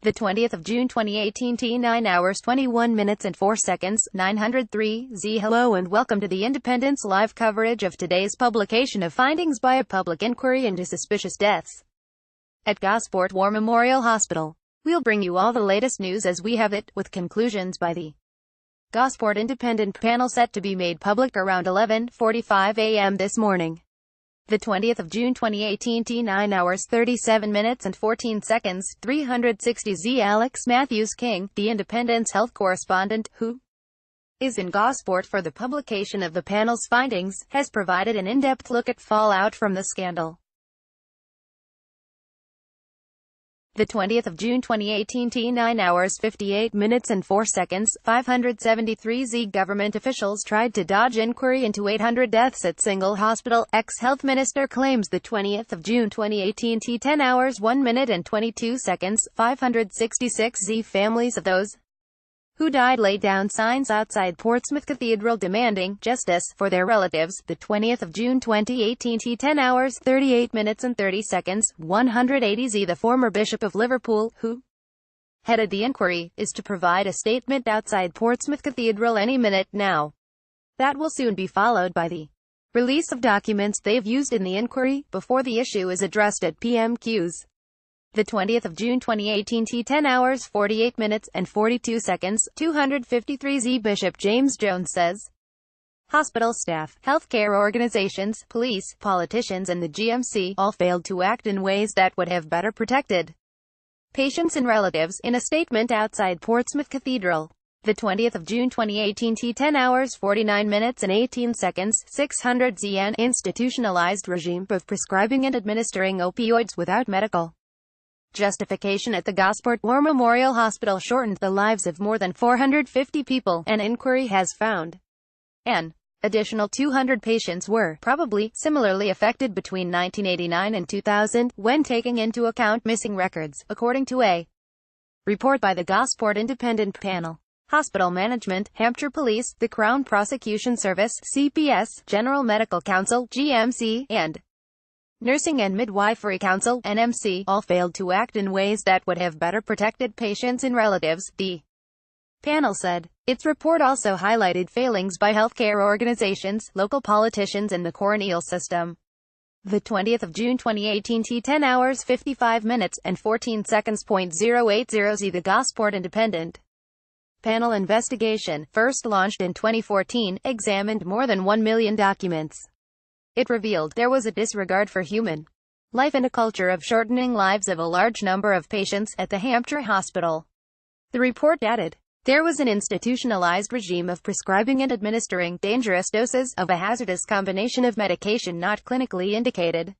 The 20th of June 2018 T 9 hours 21 minutes and 4 seconds, 903 Z. Hello and welcome to the Independent's live coverage of today's publication of findings by a public inquiry into suspicious deaths at Gosport War Memorial Hospital. We'll bring you all the latest news as we have it, with conclusions by the Gosport Independent Panel set to be made public around 11:45 a.m. this morning. The 20th of June 2018 T 9 hours 37 minutes and 14 seconds, 360 Z. Alex Matthews King, the Independent's health correspondent, who is in Gosport for the publication of the panel's findings, has provided an in-depth look at fallout from the scandal. The 20th of June 2018 T 9 hours 58 minutes and 4 seconds, 573 Z. Government officials tried to dodge inquiry into 800 deaths at single hospital. Ex-health minister claims. The 20th of June 2018 T 10 hours 1 minute and 22 seconds, 566 Z. Families of those who died laid down signs outside Portsmouth Cathedral demanding justice for their relatives. The 20th of June 2018 T 10 hours 38 minutes and 30 seconds, 180 Z. The former Bishop of Liverpool, who headed the inquiry, is to provide a statement outside Portsmouth Cathedral any minute now. That will soon be followed by the release of documents they've used in the inquiry, before the issue is addressed at PMQs. The 20th of June 2018 T 10 hours 48 minutes and 42 seconds, 253 Z. Bishop James Jones says hospital staff, healthcare organizations, police, politicians and the GMC all failed to act in ways that would have better protected patients and relatives. In a statement outside Portsmouth Cathedral, the 20th of June 2018 T 10 hours 49 minutes and 18 seconds, 600 Z. An institutionalized regime of prescribing and administering opioids without medical justification at the Gosport War Memorial Hospital shortened the lives of more than 450 people. An inquiry has found an additional 200 patients were probably similarly affected between 1989 and 2000, when taking into account missing records, according to a report by the Gosport Independent Panel. Hospital Management, Hampshire Police, the Crown Prosecution Service, CPS, General Medical Council, GMC, and Nursing and Midwifery Council, NMC, all failed to act in ways that would have better protected patients and relatives, the panel said. Its report also highlighted failings by healthcare organizations, local politicians and the coronial system. The 20th of June 2018 T 10 hours 55 minutes and 14 seconds. 080 Z. The Gosport Independent Panel investigation, first launched in 2014, examined more than 1 million documents. It revealed there was a disregard for human life and a culture of shortening lives of a large number of patients at the Hampshire Hospital. The report added, there was an institutionalized regime of prescribing and administering dangerous doses of a hazardous combination of medication not clinically indicated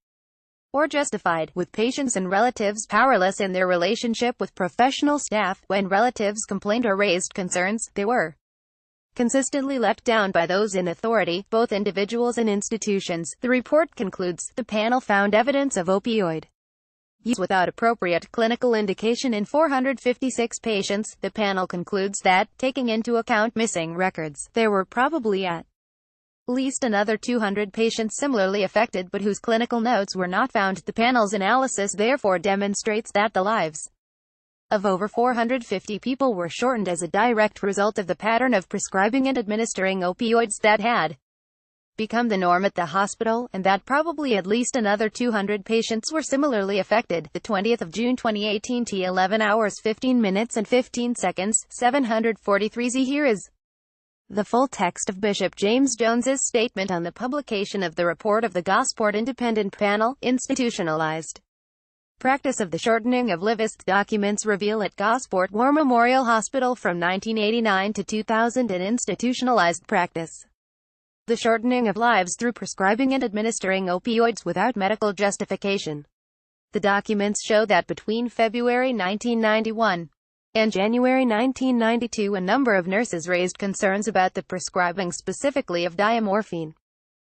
or justified, with patients and relatives powerless in their relationship with professional staff. When relatives complained or raised concerns, they were consistently let down by those in authority, both individuals and institutions. The report concludes, the panel found evidence of opioid use without appropriate clinical indication in 456 patients. The panel concludes that, taking into account missing records, there were probably at least another 200 patients similarly affected but whose clinical notes were not found. The panel's analysis therefore demonstrates that the lives of over 450 people were shortened as a direct result of the pattern of prescribing and administering opioids that had become the norm at the hospital, and that probably at least another 200 patients were similarly affected. The 20th of June 2018 T 11 hours 15 minutes and 15 seconds, 743 Z. Here is the full text of Bishop James Jones's statement on the publication of the report of the Gosport Independent Panel, institutionalized practice of the shortening of lives. Documents reveal at Gosport War Memorial Hospital from 1989 to 2000 an institutionalized practice. The shortening of lives through prescribing and administering opioids without medical justification. The documents show that between February 1991 and January 1992 a number of nurses raised concerns about the prescribing specifically of diamorphine.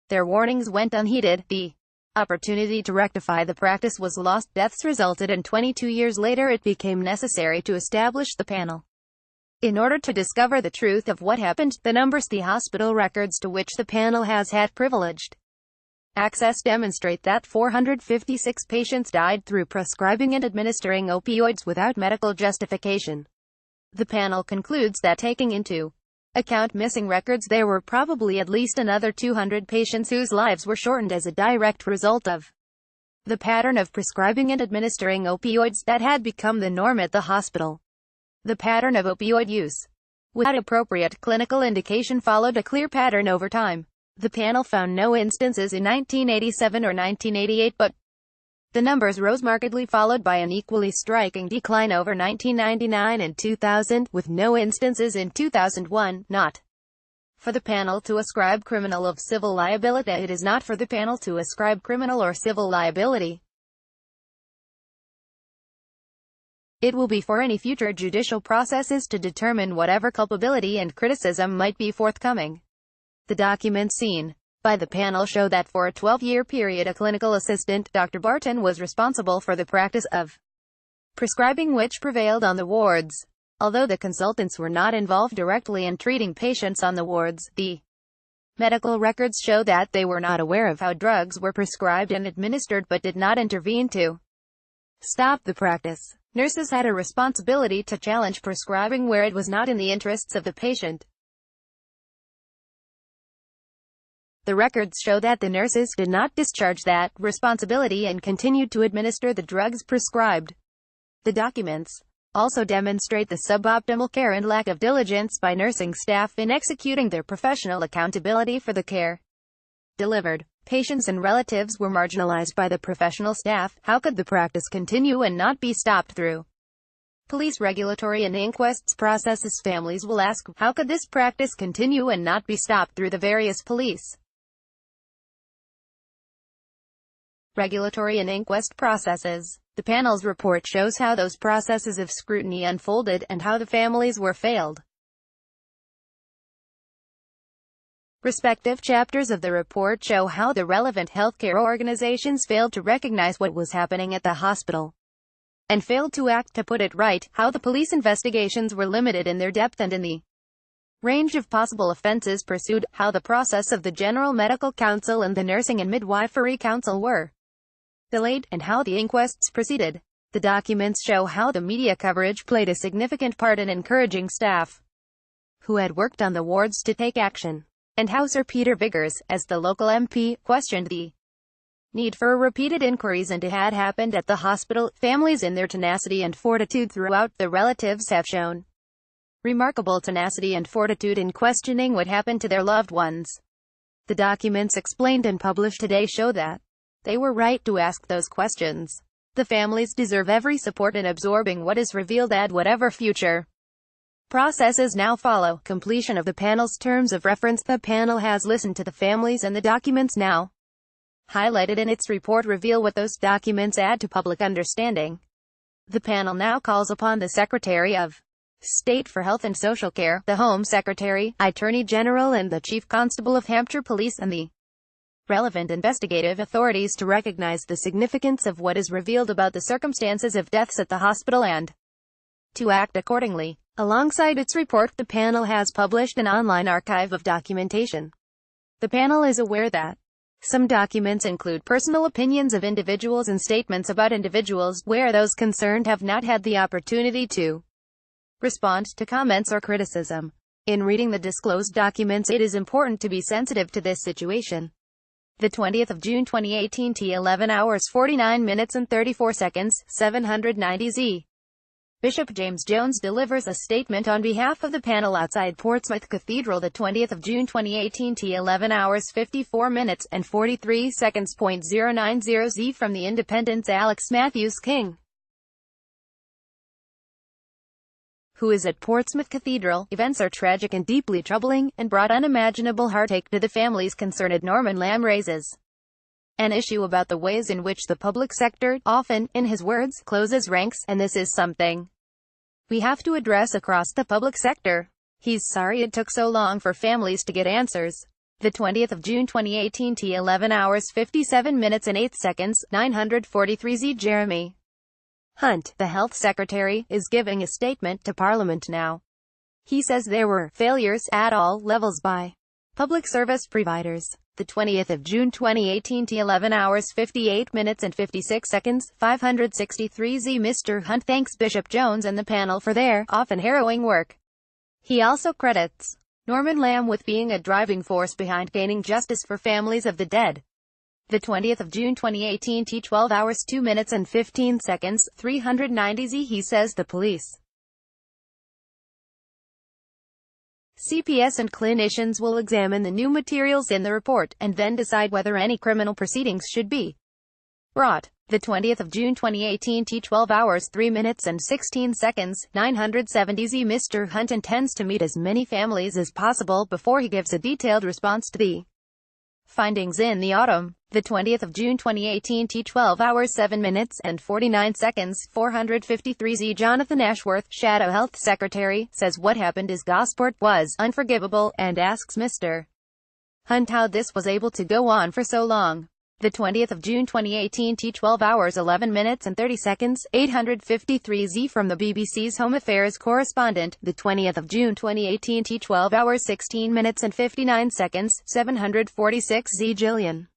Their warnings went unheeded. The opportunity to rectify the practice was lost. Deaths resulted, and 22 years later it became necessary to establish the panel. In order to discover the truth of what happened, the numbers, the hospital records to which the panel has had privileged Access demonstrate that 456 patients died through prescribing and administering opioids without medical justification. The panel concludes that taking into account missing records, there were probably at least another 200 patients whose lives were shortened as a direct result of the pattern of prescribing and administering opioids that had become the norm at the hospital. The pattern of opioid use without appropriate clinical indication followed a clear pattern over time. The panel found no instances in 1987 or 1988, but the numbers rose markedly, followed by an equally striking decline over 1999 and 2000, with no instances in 2001. Not for the panel to ascribe criminal or civil liability. It is not for the panel to ascribe criminal or civil liability. It will be for any future judicial processes to determine whatever culpability and criticism might be forthcoming. The documents seen by the panel show that for a 12-year period a clinical assistant, Dr. Barton, was responsible for the practice of prescribing which prevailed on the wards. Although the consultants were not involved directly in treating patients on the wards, the medical records show that they were not aware of how drugs were prescribed and administered but did not intervene to stop the practice. Nurses had a responsibility to challenge prescribing where it was not in the interests of the patient. The records show that the nurses did not discharge that responsibility and continued to administer the drugs prescribed. The documents also demonstrate the suboptimal care and lack of diligence by nursing staff in executing their professional accountability for the care delivered. Patients and relatives were marginalized by the professional staff. How could the practice continue and not be stopped through police regulatory and inquests processes? Families will ask, how could this practice continue and not be stopped through the various police regulatory and inquest processes? The panel's report shows how those processes of scrutiny unfolded and how the families were failed. Respective chapters of the report show how the relevant healthcare organizations failed to recognize what was happening at the hospital and failed to act to put it right, how the police investigations were limited in their depth and in the range of possible offenses pursued, how the process of the General Medical Council and the Nursing and Midwifery Council were delayed, and how the inquests proceeded. The documents show how the media coverage played a significant part in encouraging staff who had worked on the wards to take action, and how Sir Peter Viggers, as the local MP, questioned the need for repeated inquiries into what had happened at the hospital. Families, in their tenacity and fortitude throughout, the relatives have shown remarkable tenacity and fortitude in questioning what happened to their loved ones. The documents explained and published today show that they were right to ask those questions. The families deserve every support in absorbing what is revealed, and whatever future processes now follow. Completion of the panel's terms of reference. The panel has listened to the families, and the documents now highlighted in its report reveal what those documents add to public understanding. The panel now calls upon the Secretary of State for Health and Social Care, the Home Secretary, Attorney General, and the Chief Constable of Hampshire Police, and the relevant investigative authorities to recognize the significance of what is revealed about the circumstances of deaths at the hospital and to act accordingly. Alongside its report, the panel has published an online archive of documentation. The panel is aware that some documents include personal opinions of individuals and statements about individuals, where those concerned have not had the opportunity to respond to comments or criticism. In reading the disclosed documents, it is important to be sensitive to this situation. The 20th of June 2018 T 11 hours 49 minutes and 34 seconds, 790 Z. Bishop James Jones delivers a statement on behalf of the panel outside Portsmouth Cathedral. The 20th of June 2018 T 11 hours 54 minutes and 43 seconds. 090 Z from the Independent's Alex Matthews King, who is at Portsmouth Cathedral. Events are tragic and deeply troubling, and brought unimaginable heartache to the families concerned. Norman Lamb raises an issue about the ways in which the public sector, often, in his words, closes ranks, and this is something we have to address across the public sector. He's sorry it took so long for families to get answers. The 20th of June 2018 T 11 hours 57 minutes and 8 seconds, 943 Z. Jeremy Hunt, the Health Secretary, is giving a statement to Parliament now. He says there were failures at all levels by Public service providers. The 20th of June 2018 T 11 hours 58 minutes and 56 seconds, 563Z. Mr. Hunt thanks Bishop Jones and the panel for their, often harrowing work. He also credits Norman Lamb with being a driving force behind gaining justice for families of the dead. The 20th of June 2018 T 12 hours 2 minutes and 15 seconds, 390Z. He says the police, CPS and clinicians will examine the new materials in the report, and then decide whether any criminal proceedings should be brought. The 20th of June 2018 T 12 hours 3 minutes and 16 seconds, 970Z. Mr. Hunt intends to meet as many families as possible before he gives a detailed response to the findings in the autumn. The 20th of June 2018 T 12 hours 7 minutes and 49 seconds, 453Z. Jonathan Ashworth, Shadow Health Secretary, says what happened is Gosport was unforgivable, and asks Mr. Hunt how this was able to go on for so long. The 20th of June 2018 T 12 hours 11 minutes and 30 seconds, 853Z. From the BBC's Home Affairs correspondent. The 20th of June 2018 T 12 hours 16 minutes and 59 seconds, 746Z. Gillian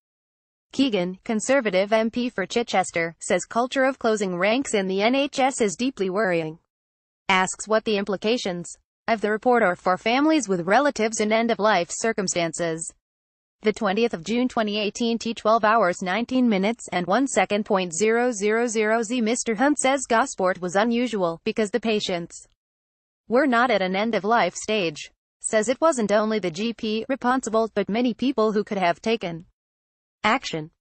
Keegan, Conservative MP for Chichester, says culture of closing ranks in the NHS is deeply worrying. Asks what the implications of the report are for families with relatives in end-of-life circumstances. The 20th of June 2018 T 12 hours 19 minutes and 1 second. 000Z. Mr. Hunt says Gosport was unusual because the patients were not at an end-of-life stage. Says it wasn't only the GP responsible, but many people who could have taken action.